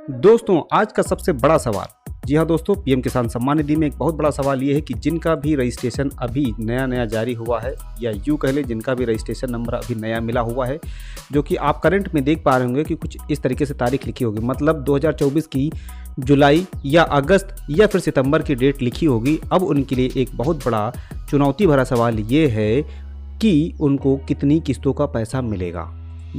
दोस्तों आज का सबसे बड़ा सवाल, जी हाँ दोस्तों, पीएम किसान सम्मान निधि में एक बहुत बड़ा सवाल ये है कि जिनका भी रजिस्ट्रेशन अभी नया जारी हुआ है, या यूँ कह लें जिनका भी रजिस्ट्रेशन नंबर अभी नया मिला हुआ है, जो कि आप करंट में देख पा रहे होंगे कि कुछ इस तरीके से तारीख लिखी होगी, मतलब 2024 की जुलाई या अगस्त या फिर सितंबर की डेट लिखी होगी। अब उनके लिए एक बहुत बड़ा चुनौती भरा सवाल ये है कि उनको कितनी किस्तों का पैसा मिलेगा।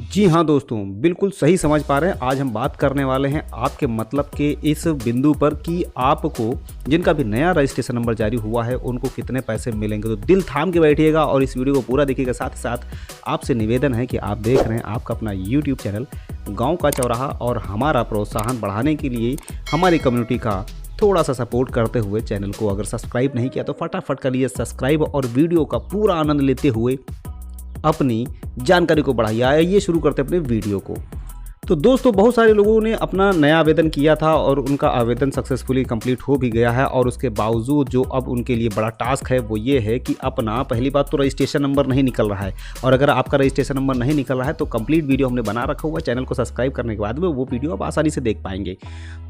जी हाँ दोस्तों, बिल्कुल सही समझ पा रहे हैं। आज हम बात करने वाले हैं आपके मतलब के इस बिंदु पर कि आपको जिनका भी नया रजिस्ट्रेशन नंबर जारी हुआ है उनको कितने पैसे मिलेंगे। तो दिल थाम के बैठिएगा और इस वीडियो को पूरा देखिएगा। साथ ही साथ आपसे निवेदन है कि आप देख रहे हैं आपका अपना यूट्यूब चैनल गाँव का चौराहा, और हमारा प्रोत्साहन बढ़ाने के लिए हमारी कम्युनिटी का थोड़ा सा सपोर्ट करते हुए चैनल को अगर सब्सक्राइब नहीं किया तो फटाफट कर लीजिए सब्सक्राइब, और वीडियो का पूरा आनंद लेते हुए अपनी जानकारी को बढ़ाइए। आइए शुरू करते हैं अपने वीडियो को। तो दोस्तों, बहुत सारे लोगों ने अपना नया आवेदन किया था और उनका आवेदन सक्सेसफुली कंप्लीट हो भी गया है, और उसके बावजूद जो अब उनके लिए बड़ा टास्क है वो ये है कि अपना पहली बात तो रजिस्ट्रेशन नंबर नहीं निकल रहा है। और अगर आपका रजिस्ट्रेशन नंबर नहीं निकल रहा है तो कंप्लीट वीडियो हमने बना रखा हुआ है। चैनल को सब्सक्राइब करने के बाद में वो वीडियो आप आसानी से देख पाएंगे।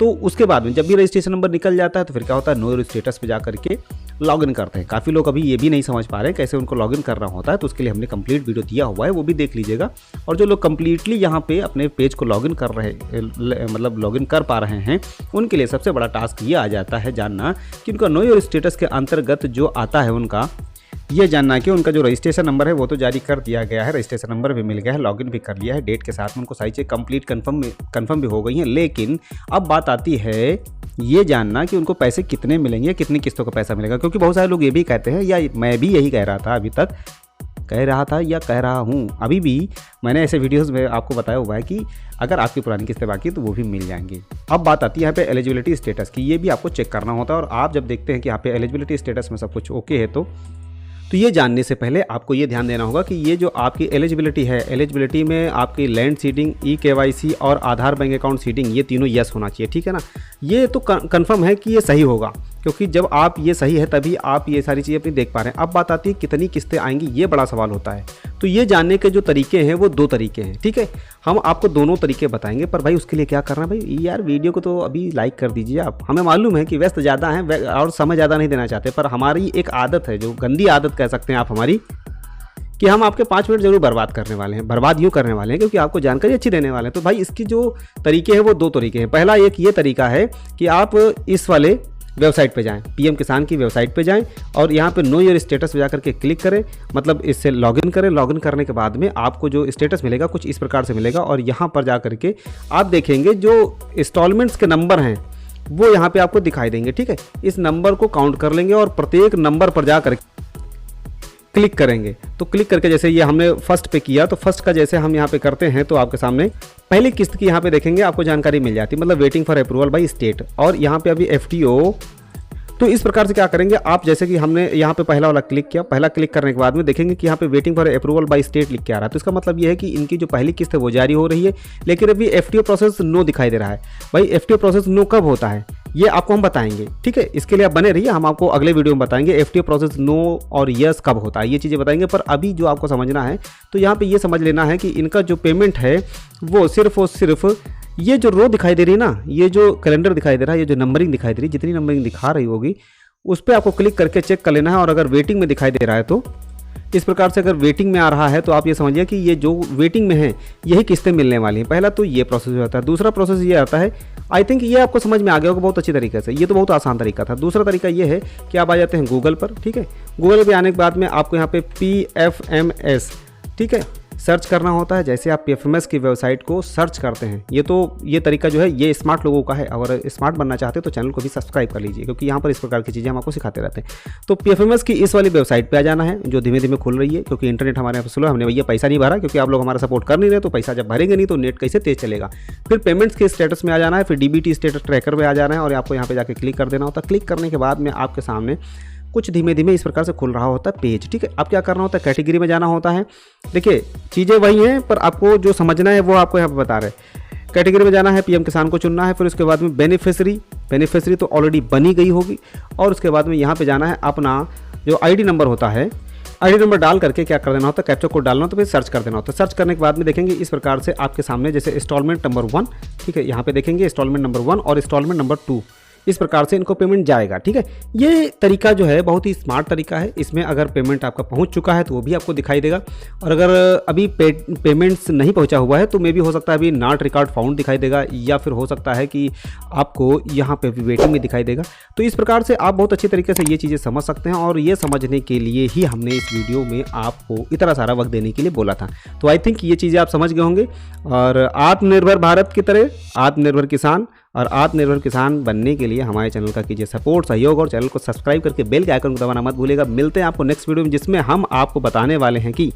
तो उसके बाद में जब भी रजिस्ट्रेशन नंबर निकल जाता है तो फिर क्या होता है, नो स्टेटस पर जा करके लॉगिन करते हैं। काफ़ी लोग अभी ये भी नहीं समझ पा रहे हैं कैसे उनको लॉगिन करना होता है, तो उसके लिए हमने कंप्लीट वीडियो दिया हुआ है, वो भी देख लीजिएगा। और जो लोग कंप्लीटली यहाँ पे अपने पेज को लॉगिन कर रहे मतलब लॉगिन कर पा रहे हैं, उनके लिए सबसे बड़ा टास्क ये आ जाता है जानना कि उनका नो योर स्टेटस के अंतर्गत जो आता है उनका ये जानना कि उनका जो रजिस्ट्रेशन नंबर है वो तो जारी कर दिया गया है, रजिस्ट्रेशन नंबर भी मिल गया है, लॉगिन भी कर लिया है, डेट के साथ में उनको सारी चीज़ कंप्लीट कन्फर्म भी हो गई हैं। लेकिन अब बात आती है ये जानना कि उनको पैसे कितने मिलेंगे, कितनी किस्तों का पैसा मिलेगा। क्योंकि बहुत सारे लोग ये भी कहते हैं, या मैं भी यही कह रहा था, अभी तक कह रहा था या कह रहा हूँ, अभी भी मैंने ऐसे वीडियोस में आपको बताया हुआ है कि अगर आपकी पुरानी किस्तें बाकी है तो वो भी मिल जाएंगी। अब बात आती है यहाँ पे एलिजिबिलिटी स्टेटस की, ये भी आपको चेक करना होता है। और आप जब देखते हैं कि यहाँ पे एलिजिबिलिटी स्टेटस में सब कुछ ओके है तो ये जानने से पहले आपको ये ध्यान देना होगा कि ये जो आपकी एलिजिबिलिटी है, एलिजिबिलिटी में आपकी लैंड सीडिंग, ई-केवाईसी और आधार बैंक अकाउंट सीडिंग, ये तीनों यस होना चाहिए, ठीक है ना। ये तो कंफर्म है कि ये सही होगा, क्योंकि जब आप ये सही है तभी आप ये सारी चीज़ें अपनी देख पा रहे हैं। अब बात आती है कितनी किस्तें आएंगी, ये बड़ा सवाल होता है। तो ये जानने के जो तरीके हैं वो दो तरीके हैं, ठीक है। हम आपको दोनों तरीके बताएंगे, पर भाई उसके लिए क्या करना है भाई, यार वीडियो को तो अभी लाइक कर दीजिए आप। हमें मालूम है कि व्यस्त ज़्यादा हैं और समय ज़्यादा नहीं देना चाहते, पर हमारी एक आदत है, जो गंदी आदत कह सकते हैं आप हमारी, कि हम आपके 5 मिनट जरूर बर्बाद करने वाले हैं। बर्बाद यूँ करने वाले हैं क्योंकि आपको जानकारी अच्छी देने वाले हैं। तो भाई इसकी जो तरीके हैं वो दो तरीके हैं। पहला एक ये तरीका है कि आप इस वाले वेबसाइट पे जाएं, पीएम किसान की वेबसाइट पे जाएं, और यहाँ पे नो योर स्टेटस पे जाकर के क्लिक करें, मतलब इससे लॉगिन करें। लॉगिन करने के बाद में आपको जो स्टेटस मिलेगा कुछ इस प्रकार से मिलेगा, और यहाँ पर जा करके आप देखेंगे जो इंस्टॉलमेंट्स के नंबर हैं वो यहाँ पे आपको दिखाई देंगे, ठीक है। इस नंबर को काउंट कर लेंगे और प्रत्येक नंबर पर जा करके क्लिक करेंगे। तो क्लिक करके जैसे ये हमने फर्स्ट पे किया, तो फर्स्ट का जैसे हम यहाँ पे करते हैं तो आपके सामने पहली किस्त की यहाँ पे देखेंगे आपको जानकारी मिल जाती है, मतलब waiting for approval by state, और यहाँ पे अभी एफटीओ। तो इस प्रकार से क्या करेंगे आप, जैसे कि हमने यहाँ पे पहला वाला क्लिक किया, पहला क्लिक करने के बाद में देखेंगे कि यहाँ पे waiting for approval by state लिख के आ रहा है। तो इसका मतलब ये है कि इनकी जो पहली किस्त है वो जारी हो रही है, लेकिन अभी एफटीओ प्रोसेस नो दिखाई दे रहा है। भाई एफटीओ प्रोसेस नो कब होता है ये आपको हम बताएंगे, ठीक है। इसके लिए आप बने रहिए, हम आपको अगले वीडियो में बताएंगे एफटीओ प्रोसेस नो और यस कब होता है, ये चीज़ें बताएंगे। पर अभी जो आपको समझना है तो यहाँ पे ये समझ लेना है कि इनका जो पेमेंट है वो सिर्फ और सिर्फ ये जो रो दिखाई दे रही है ना, ये जो कैलेंडर दिखाई दे रहा है, ये जो नंबरिंग दिखाई दे रही है, जितनी नंबरिंग दिखा रही होगी उस पर आपको क्लिक करके चेक कर लेना है। और अगर वेटिंग में दिखाई दे रहा है तो इस प्रकार से अगर वेटिंग में आ रहा है तो आप ये समझिए कि ये जो वेटिंग में है यही किस्तें मिलने वाली हैं। पहला तो ये प्रोसेस होता है। दूसरा प्रोसेस ये आता है, आई थिंक ये आपको समझ में आ गया होगा बहुत अच्छी तरीके से, ये तो बहुत आसान तरीका था। दूसरा तरीका ये है कि आप आ जाते हैं गूगल पर, ठीक है। गूगल पे आने के बाद में आपको यहाँ पे PFMS, ठीक है, सर्च करना होता है। जैसे आप PFMS की वेबसाइट को सर्च करते हैं, ये तरीका जो है ये स्मार्ट लोगों का है। अगर स्मार्ट बनना चाहते हैं तो चैनल को भी सब्सक्राइब कर लीजिए, क्योंकि यहाँ पर इस प्रकार की चीज़ें हम आपको सिखाते रहते हैं। तो PFMS की इस वाली वेबसाइट पे आ जाना है, जो धीमे धीमे खुल रही है, क्योंकि इंटरनेट हमारे यहाँ पर स्लो है। हमने भैया पैसा नहीं भरा, क्योंकि आप लोग हमारा सपोर्ट कर नहीं रहे, तो पैसा जब भरेंगे नहीं तो नेट कैसे तेज चलेगा। फिर पेमेंट्स के स्टेटस में आ जाना है, फिर DBT स्टेटस ट्रैकर में आ जाना है, और आपको यहाँ पे जाकर क्लिक कर देना होता है। क्लिक करने के बाद में आपके सामने कुछ धीमे धीमे इस प्रकार से खुल रहा होता है पेज, ठीक है। अब क्या करना होता है, कैटेगरी में जाना होता है। देखिए चीज़ें वही हैं, पर आपको जो समझना है वो आपको यहाँ पे बता रहे हैं। कैटेगरी में जाना है, पीएम किसान को चुनना है, फिर उसके बाद में बेनिफिशियरी तो ऑलरेडी बनी गई होगी, और उसके बाद में यहाँ पे जाना है अपना जो आईडी नंबर होता है आईडी नंबर डाल करके क्या कर देना होता है, कैप्चा कोड डालना होता है, फिर सर्च कर देना होता है। सर्च करने के बाद में देखेंगे इस प्रकार से आपके सामने जैसे इंस्टॉलमेंट नंबर 1, ठीक है, यहाँ पे देखेंगे इंस्टॉलमेंट नंबर 1 और इंस्टॉलमेंट नंबर 2, इस प्रकार से इनको पेमेंट जाएगा, ठीक है। ये तरीका जो है बहुत ही स्मार्ट तरीका है। इसमें अगर पेमेंट आपका पहुंच चुका है तो वो भी आपको दिखाई देगा, और अगर अभी पेमेंट्स नहीं पहुंचा हुआ है तो मे भी हो सकता है अभी नॉट रिकॉर्ड फाउंड दिखाई देगा, या फिर हो सकता है कि आपको यहाँ पे वेटिंग में दिखाई देगा। तो इस प्रकार से आप बहुत अच्छी तरीके से ये चीज़ें समझ सकते हैं, और ये समझने के लिए ही हमने इस वीडियो में आपको इतना सारा वक्त देने के लिए बोला था। तो आई थिंक ये चीज़ें आप समझ गए होंगे, और आत्मनिर्भर भारत की तरह आत्मनिर्भर किसान, और आत्मनिर्भर किसान बनने के लिए हमारे चैनल का कीजिए सपोर्ट, सहयोग, और चैनल को सब्सक्राइब करके बेल के आइकन को दबाना मत भूलिएगा। मिलते हैं आपको नेक्स्ट वीडियो में, जिसमें हम आपको बताने वाले हैं कि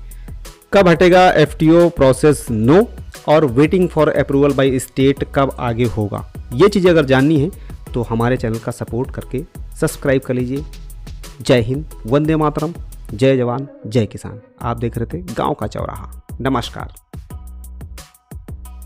कब हटेगा FTO प्रोसेस नो, और waiting for approval by state कब आगे होगा। ये चीज़ें अगर जाननी है तो हमारे चैनल का सपोर्ट करके सब्सक्राइब कर लीजिए। जय हिंद, वंदे मातरम, जय जवान, जय किसान। आप देख रहे थे गाँव का चौराहा। नमस्कार।